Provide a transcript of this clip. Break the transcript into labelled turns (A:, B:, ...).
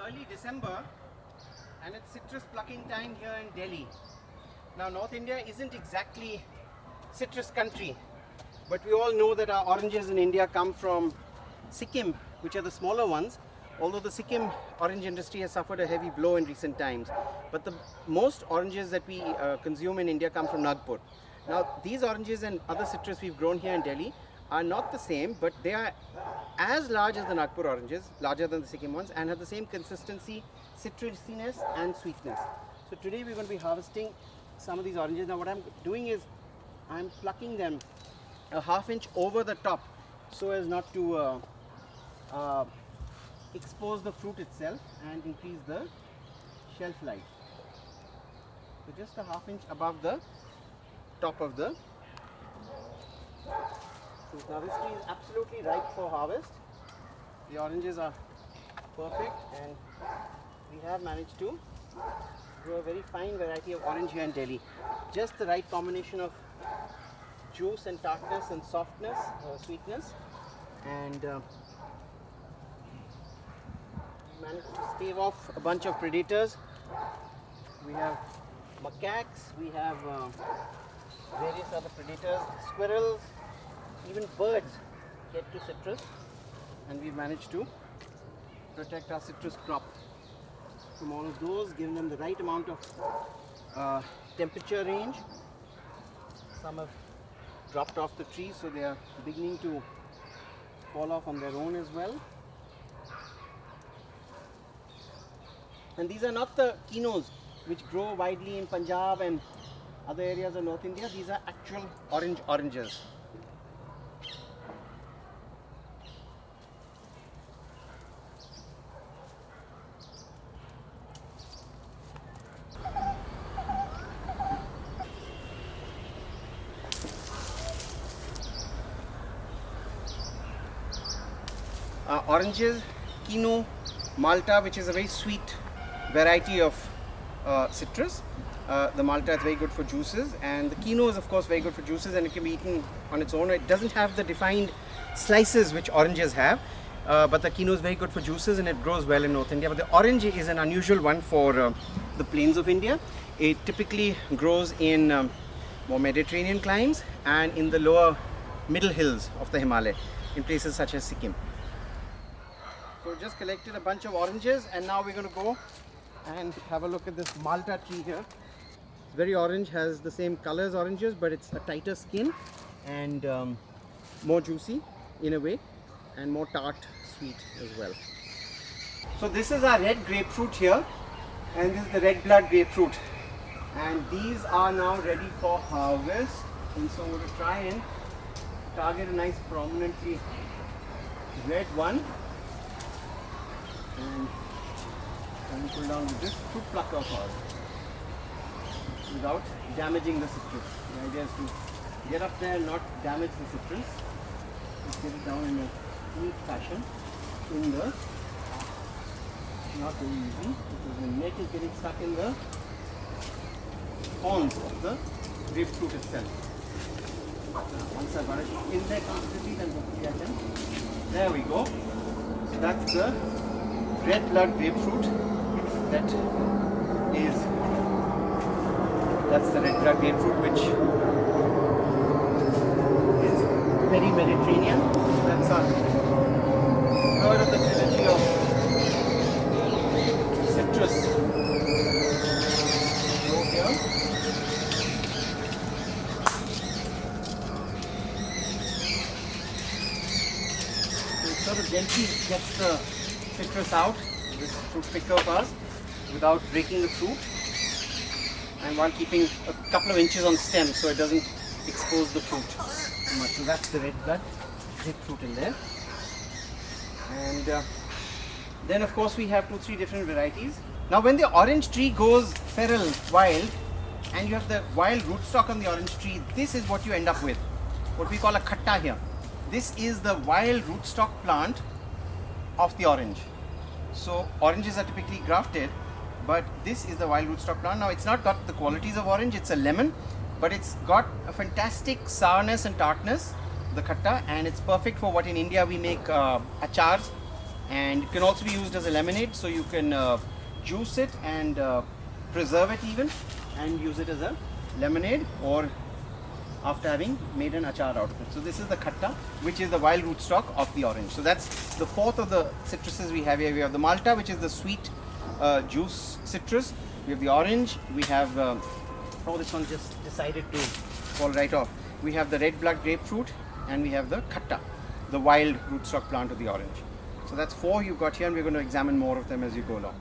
A: early December and it's citrus plucking time here in Delhi. Now North India isn't exactly citrus country, but we all know that our oranges in India come from Sikkim, which are the smaller ones, although the Sikkim orange industry has suffered a heavy blow in recent times. But the most oranges that we consume in India come from Nagpur. Now these oranges and other citrus we've grown here in Delhi are not the same, but they are as large as the Nagpur oranges, larger than the Sikkim ones, and have the same consistency, citrusiness and sweetness. So today we're going to be harvesting some of these oranges. Now what I'm doing is I'm plucking them a ½ inch over the top so as not to expose the fruit itself and increase the shelf life. So just a ½ inch above the top of the fruit. Now this tree is absolutely ripe for harvest. The oranges are perfect and we have managed to grow a very fine variety of orange here in Delhi. Just the right combination of juice and tartness and softness, sweetness, and managed to stave off a bunch of predators. We have macaques, we have various other predators, squirrels, even birds get to citrus, and we've managed to protect our citrus crop from all of those, giving them the right amount of temperature range. Some have dropped off the tree, so they are beginning to fall off on their own as well. And these are not the kinnows which grow widely in Punjab and other areas of North India. These are actual oranges. Oranges, kinnu, malta, which is a very sweet variety of citrus. The malta is very good for juices, and the kinnu is of course very good for juices, and it can be eaten on its own. It doesn't have the defined slices which oranges have, but the kinnu is very good for juices and it grows well in North India. But the orange is an unusual one for the plains of India. It typically grows in more Mediterranean climes and in the lower middle hills of the Himalaya, in places such as Sikkim. So just collected a bunch of oranges, and now we're going to go and have a look at this malta tree here. It's very orange, has the same color as oranges, but it's a tighter skin and more juicy in a way, and more tart sweet as well. So this is our red grapefruit here, and this is the red blood grapefruit, and these are now ready for harvest. And so we're going to try and target a nice prominently red one. And pull down with this fruit plucker of ours without damaging the citrus. The idea is to get up there and not damage the citrus. Just get it down in a neat fashion. Not very easy because the neck is getting stuck in the thorns of the grapefruit itself. Once I've got it in there completely, then hopefully I can. There we go. So that's the red blood grapefruit. That's the red blood grapefruit, which is very Mediterranean. That's our third of the trilogy of citrus grow here. So it sort of gently gets the citrus out, this fruit picker of ours, without breaking the fruit, and while keeping a couple of inches on stem so it doesn't expose the fruit too much. So that's the red blood grapefruit in there. And then of course we have 2-3 different varieties. Now when the orange tree goes feral, wild, and you have the wild rootstock on the orange tree, this is what you end up with, what we call a khatta here. This is the wild rootstock plant of the orange. So oranges are typically grafted, but this is the wild rootstock plant. Now it's not got the qualities of orange, it's a lemon, but it's got a fantastic sourness and tartness, the khatta, and it's perfect for what in India we make achars and it can also be used as a lemonade, so you can juice it and preserve it even and use it as a lemonade, or after having made an achar out of it. So this is the khatta, which is the wild rootstock of the orange. So that's the fourth of the citruses we have here. We have the malta, which is the sweet juice citrus. We have the orange. We have oh, this one just decided to fall right off. We have the red blood grapefruit, and we have the khatta, the wild rootstock plant of the orange. So that's four you've got here, and we're going to examine more of them as you go along.